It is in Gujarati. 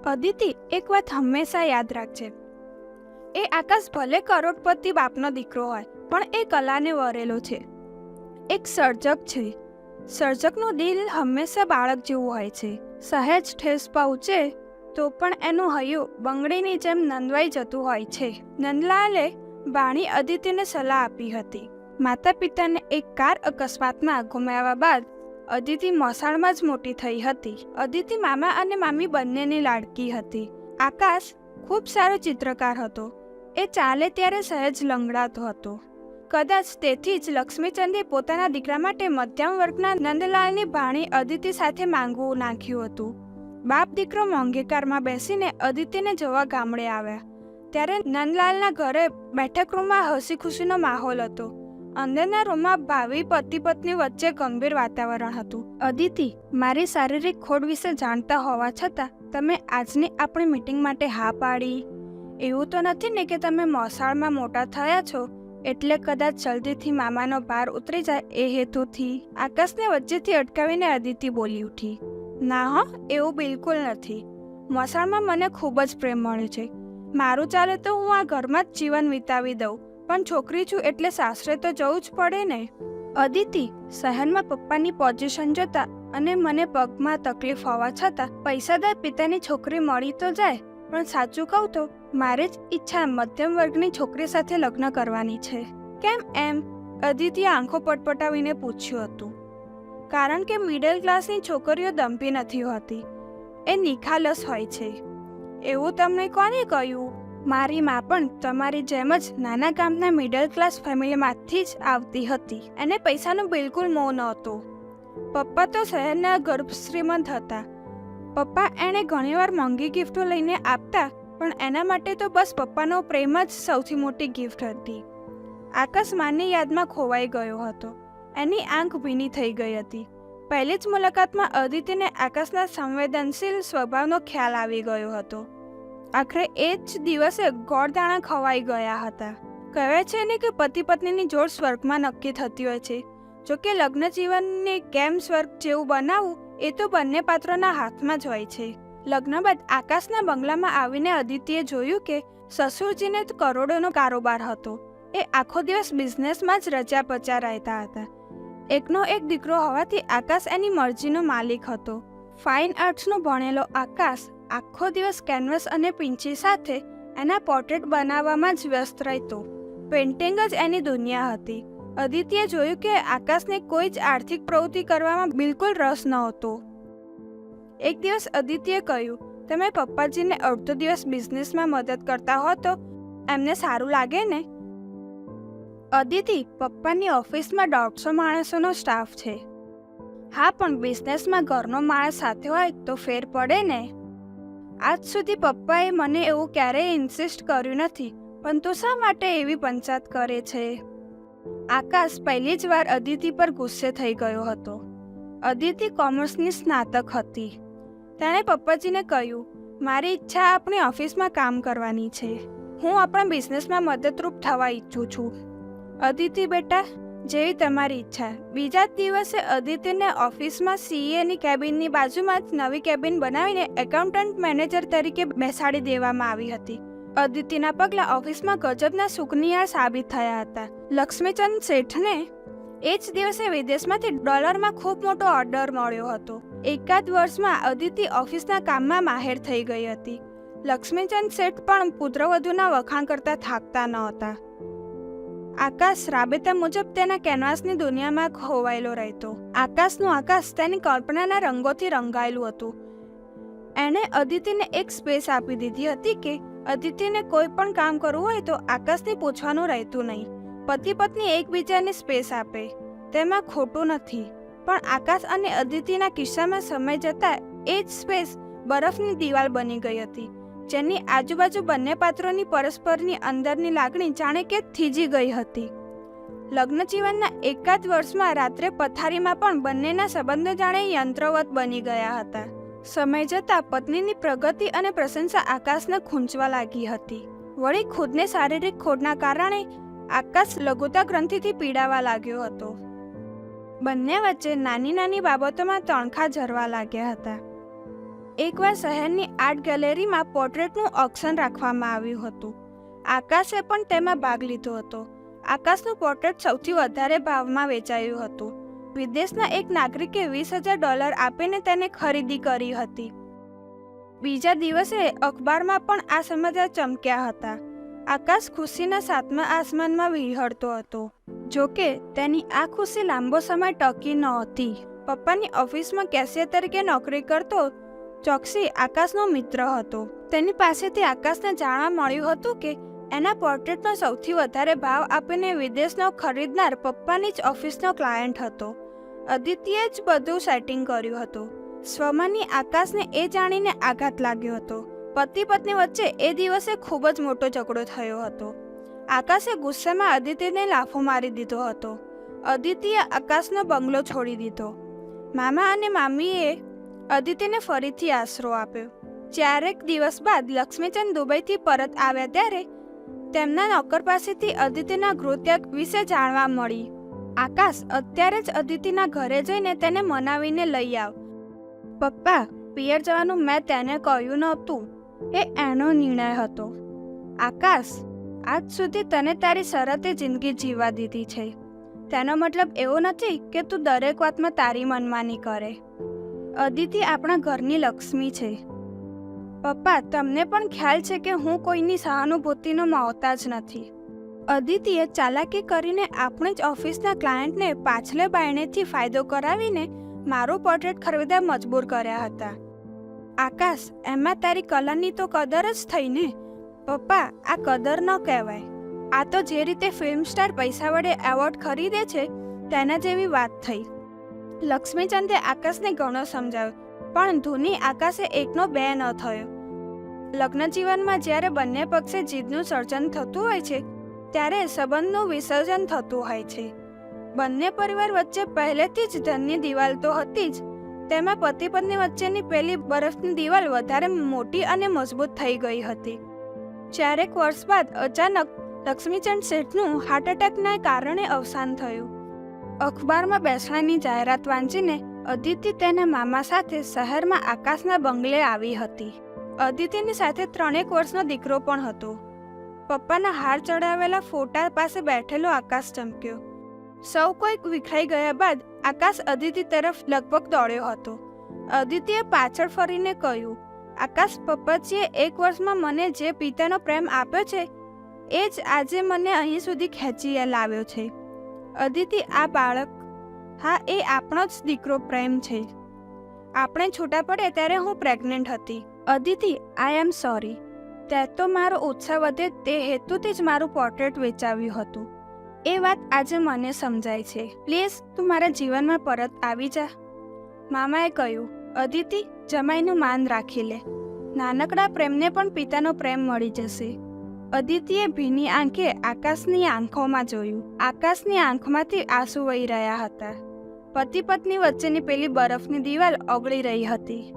અદિતિ, એક વાત હંમેશા યાદ રાખજે. એ આકાશ ભલે કરોડપતિ બાપનો દીકરો હોય, પણ એ કલાને વરેલો છે. એક સર્જક છે. સર્જકનું દિલ હંમેશા બાળક જેવું હોય છે. સહેજ ઠેસ પહોંચે તો પણ એનું હૈયું બંગડીની જેમ નંદવાઈ જતું હોય છે. નંદલાલે ભાણી અદિતિને સલાહ આપી હતી. માતા પિતાને એક કાર અકસ્માતમાં ગુમાવ્યા બાદ અદિતિ મોસાળમાં જ મોટી થઈ હતી. અદિતિ મામા અને મામી બંનેની લાડકી હતી. આકાશ ખૂબ સારો ચિત્રકાર હતો. એ ચાલે ત્યારે સહેજ લંગડાતો હતો. કદાચ તેથી જ લક્ષ્મીચંદે પોતાના દીકરા માટે મધ્યમ વર્ગના નંદલાલની ભાણી અદિતિ સાથે માંગવું નાખ્યું હતું. બાપ દીકરો મોંઘી કારમાં બેસીને અદિતિને જોવા ગામડે આવ્યા ત્યારે નંદલાલના ઘરે બેઠક રૂમમાં હસી ખુશીનો માહોલ હતો. અંદરના રૂમમાં ભાવિ પતિ પત્ની વચ્ચે ગંભીર વાતાવરણ હતું. અદિતિ, મારી શારીરિક ખોડ વિશે જાણતા હોવા છતાં તમે આજની આપણી મીટિંગ માટે હા પાડી. એવું તો નથી ને કે તમે મોસાળમાં મોટા થયા છો એટલે કદાચ જલ્દીથી મામાનો ભાર ઉતરી જાય એ હેતુથી? આકાશને વચ્ચેથી અટકાવીને અદિતિ બોલી ઉઠી. ના હો, એવું બિલકુલ નથી. મોસાળમાં મને ખૂબ જ પ્રેમ મળે છે. મારું ચાલે તો હું આ ઘરમાં જ જીવન વિતાવી દઉં, પણ છોકરી છું એટલે સાસરે તો જવું જ પડે ને. અદિતિ, શહેરમાં પપ્પાની પોઝિશન જોતા અને મને પગમાં તકલીફ હોવા છતાં પૈસાદાર પિતાની છોકરી મળી તો જાય, પણ સાચું કહું તો મારી જ ઈચ્છા મધ્યમ વર્ગની છોકરી સાથે લગ્ન કરવાની છે. કેમ એમ? અદિતિએ આંખો પટપટાવીને પૂછ્યું હતું. કારણ કે મિડલ ક્લાસની છોકરીઓ દંભી નથી હોતી, એ નિખાલસ હોય છે. એવું તમને કોને કહ્યું? મારી મા પણ તમારી જેમ જ નાના ગામના મિડલ ક્લાસ ફેમિલીમાંથી જ આવતી હતી. એને પૈસાનું બિલકુલ મોહ નહોતો. પપ્પા તો શહેરના ગર્ભ શ્રીમંત હતા. પપ્પા એણે ઘણીવાર મોંઘી ગિફ્ટો લઈને આપતા, પણ એના માટે તો બસ પપ્પાનો પ્રેમ જ સૌથી મોટી ગિફ્ટ હતી. આકાશ માની યાદમાં ખોવાઈ ગયો હતો. એની આંખ ભીની થઈ ગઈ હતી. પહેલી જ મુલાકાતમાં અદિતિને આકાશના સંવેદનશીલ સ્વભાવનો ખ્યાલ આવી ગયો હતો. આખરે એ જ દિવસે ગોળદાણા ખવાઈ ગયા હતા. કહેવાય છે ને કે પતિ પત્નીની જોડ સ્વર્ગમાં નક્કી થતી હોય છે. જોકે લગ્ન જીવનને કેમ સ્વર્ગ જેવું બનાવવું એ તો બંને પાત્રોના હાથમાં જ હોય છે. લગ્ન બાદ આકાશના બંગલામાં આવીને અદિતિએ જોયું કે સસુરજીને તો કરોડોનો કારોબાર હતો. એ આખો દિવસ બિઝનેસમાં જ રચ્યા પચ્યા રહેતા હતા. એકનો એક દીકરો હોવાથી આકાશ એની મરજીનો માલિક હતો. ફાઇન આર્ટ્સનું ભણેલો આકાશ આખો દિવસ કેનવસ અને પિંચી સાથે એના પોર્ટ્રેટ બનાવવામાં જ વ્યસ્ત રહેતો. પેઇન્ટિંગ જ એની દુનિયા હતી. અદિતિએ જોયું કે આકાશને કોઈ જ આર્થિક પ્રવૃત્તિ કરવામાં બિલકુલ રસ નહોતો. એક દિવસ અદિતિએ કહ્યું, તમે પપ્પાજીને અડધો દિવસ બિઝનેસમાં મદદ કરતા હો તો એમને સારું લાગે ને? અદિતિ, પપ્પાની ઓફિસમાં 150 માણસોનો સ્ટાફ છે. હા, પણ બિઝનેસમાં ઘરનો માણસ સાથે હોય તો ફેર પડે ને. આજ સુધી પપ્પાએ મને એવું ક્યારેય ઇન્સિસ્ટ કર્યું નથી, પણ તું શા માટે એવી પંચાત કરે છે? આકાશ પહેલી જ વાર અદિતિ પર ગુસ્સે થઈ ગયો હતો. અદિતિ કોમર્સની સ્નાતક હતી. તેણે પપ્પાજીને કહ્યું, મારી ઈચ્છા આપણી ઓફિસમાં કામ કરવાની છે. હું આપણા બિઝનેસમાં મદદરૂપ થવા ઈચ્છું છું. અદિતિ બેટા, જેવી તમારી ઈચ્છા. બીજા જ દિવસે અદિતિને ઓફિસમાં સીએની કેબિનની બાજુમાં જ નવી કેબિન બનાવીને એકાઉન્ટન્ટ મેનેજર તરીકે બેસાડી દેવામાં આવી હતી. અદિતિના પગલાં ઓફિસમાં ગજબના સુકનિયાળ સાબિત થયા હતા. લક્ષ્મીચંદ શેઠને એ જ દિવસે વિદેશમાંથી ડોલરમાં ખૂબ મોટો ઓર્ડર મળ્યો હતો. એકાદ વર્ષમાં અદિતિ ઓફિસના કામમાં માહેર થઈ ગઈ હતી. લક્ષ્મીચંદ શેઠ પણ પુત્રવધુના વખાણ કરતા થાકતા ન હતા. આકાશ રાબેતા મુજબ તેના કેનવાસની દુનિયામાં ખોવાયેલો રહેતો. આકાશનું આકાશ તેની કલ્પનાના રંગોથી રંગાયેલું હતું. એણે અદિતિને એક સ્પેસ આપી દીધી હતી કે અદિતિને કોઈ પણ કામ કરવું હોય તો આકાશને પૂછવાનું રહેતું નહીં. પતિ પત્ની એકબીજાને સ્પેસ આપે તેમાં ખોટું નથી, પણ આકાશ અને અદિતિના કિસ્સામાં સમય જતાં એ જ સ્પેસ બરફની દિવાલ બની ગઈ હતી, જેની આજુબાજુ બંને પાત્રોની પરસ્પરની અંદરની લાગણી જાણે કે થીજી ગઈ હતી. લગ્ન જીવનના એકાદ વર્ષમાં રાત્રે પથારીમાં પણ બંનેના સંબંધો જાણે યંત્રવત બની ગયા હતા. સમય જતાં પત્નીની પ્રગતિ અને પ્રશંસા આકાશને ખૂંચવા લાગી હતી. વળી ખુદને શારીરિક ખોડના કારણે આકાશ લઘુતા ગ્રંથિથી પીડાવા લાગ્યો હતો. બંને વચ્ચે નાની નાની બાબતોમાં તણખા ઝરવા લાગ્યા હતા. એકવાર શહેરની આર્ટ ગેલેરીમાં પોર્ટ્રેટનું ઓક્શન રાખવામાં આવ્યું હતું. આકાશે પણ તેમાં ભાગ લીધો હતો. આકાશનું પોર્ટ્રેટ સૌથી વધારે ભાવમાં વેચાયું હતું. વિદેશના એક નાગરિકે $20,000 આપીને તેને ખરીદી કરી હતી. બીજા દિવસે અખબારમાં પણ આ સમાચાર ચમક્યા હતા. આકાશ ખુશીના સાતમા આસમાનમાં વિહળતો હતો. જોકે તેની આ ખુશી લાંબો સમય ટકી નહોતી. પપ્પાની ઓફિસમાં કેશિયર તરીકે નોકરી કરતો ચોકસી આકાશનો મિત્ર હતો. તેની પાસેથી આકાશને જાણવા મળ્યું હતું કે એના પોર્ટ્રેટનો સૌથી વધારે ભાવ આપીને વિદેશનો ખરીદનાર પપ્પાની જ ઓફિસનો ક્લાયન્ટ હતો. અદિત્યએ જ બધું સેટિંગ કર્યું હતું. સ્વમાની આકાશને એ જાણીને આઘાત લાગ્યો હતો. પતિ પત્ની વચ્ચે એ દિવસે ખૂબ જ મોટો ઝઘડો થયો હતો. આકાશે ગુસ્સામાં અદિત્યને લાફો મારી દીધો હતો. અદિત્યએ આકાશનો બંગલો છોડી દીધો. મામા અને મામીએ અદિત્યને ફરીથી આશરો આપ્યો. ચારેક દિવસ બાદ લક્ષ્મીચંદ દુબઈથી પરત આવ્યા ત્યારે તેમના નોકર પાસેથી અદિત્યના ગૃહત્યાગ વિશે જાણવા મળી. આકાશ અત્યારે જ અદિત્યના ઘરે જઈને તેને મનાવીને લઈ આવ. પપ્પા, પિયર જવાનું મેં તેને કહ્યું નહોતું. એ એનો નિર્ણય હતો. આકાશ, આજ સુધી તને તારી શરતે જિંદગી જીવવા દીધી છે. તેનો મતલબ એવો નથી કે તું દરેક વાતમાં તારી મનમાની કરે. અદિતિ આપણા ઘરની લક્ષ્મી છે. પપ્પા, તમને પણ ખ્યાલ છે કે હું કોઈની સહાનુભૂતિનો મોહતાજ નથી. અદિતિએ ચાલાકી કરીને આપણી જ ઓફિસના ક્લાયન્ટને પાછલે બાયણેથી ફાયદો કરાવીને મારું પોર્ટ્રેટ ખરીદવા મજબૂર કર્યા હતા. આકાશ, એમાં તારી કલાની તો કદર જ થઈ ને. પપ્પા, આ કદર ન કહેવાય. આ તો જે રીતે ફિલ્મ સ્ટાર પૈસા વડે એવોર્ડ ખરીદે છે તેના જેવી વાત થઈ. લક્ષ્મીચંદે આકાશને ઘણો સમજાવ્યો, પણ ધૂની આકાશે એકનો બે ન થયો. લગ્ન જીવનમાં જ્યારે બંને પક્ષે જીદનું સર્જન થતું હોય છે ત્યારે સંબંધનું વિસર્જન થતું હોય છે. બંને પરિવાર વચ્ચે પહેલેથી જ ધનની દિવાલ તો હતી જ, તેમાં પતિ પત્ની વચ્ચેની પેલી બરફની દિવાલ વધારે મોટી અને મજબૂત થઈ ગઈ હતી. ચારેક વર્ષ બાદ અચાનક લક્ષ્મીચંદ શેઠનું હાર્ટ એટેકના કારણે અવસાન થયું. અખબારમાં બેસણાની જાહેરાત વાંચીને અદિતિ તેના મામા સાથે શહેરમાં આકાશના બંગલે આવી હતી. અદિતિની સાથે 3 વર્ષનો દીકરો પણ હતો. પપ્પાના હાર ચડાવેલા ફોટા પાસે બેઠેલો આકાશ ચમક્યો. સૌ કોઈક વિખરાઈ ગયા બાદ આકાશ અદિતિ તરફ લગભગ દોડ્યો હતો. અદિતિએ પાછળ ફરીને કહ્યું, આકાશ, પપ્પાજીએ 1 વર્ષમાં મને જે પિતાનો પ્રેમ આપ્યો છે એ જ આજે મને અહીં સુધી ખેંચી લાવ્યો છે. અદિતિ, આ બાળક, હા, એ આપણો જ દીકરો પ્રેમ છે. આપણે છૂટા પડે ત્યારે હું પ્રેગ્નન્ટ હતી. અદિતિ, આઈ એમ સોરી. તે તો મારો ઉત્સાહ વધે તે હેતુથી જ મારું પોર્ટ્રેટ વેચાવ્યું હતું. એ વાત આજે મને સમજાય છે. પ્લીઝ તું મારા જીવનમાં પરત આવી જા. મામાએ કહ્યું, અદિતિ, જમાઈનું માન રાખી લે. નાનકડા પ્રેમને પણ પિતાનો પ્રેમ મળી જશે. અદિતિએ ભીની આંખે આકાશની આંખોમાં જોયું. આકાશની આંખમાંથી આંસુ વહી રહ્યા હતા. પતિ પત્ની વચ્ચેની પેલી બરફની દિવાલ ઓગળી રહી હતી.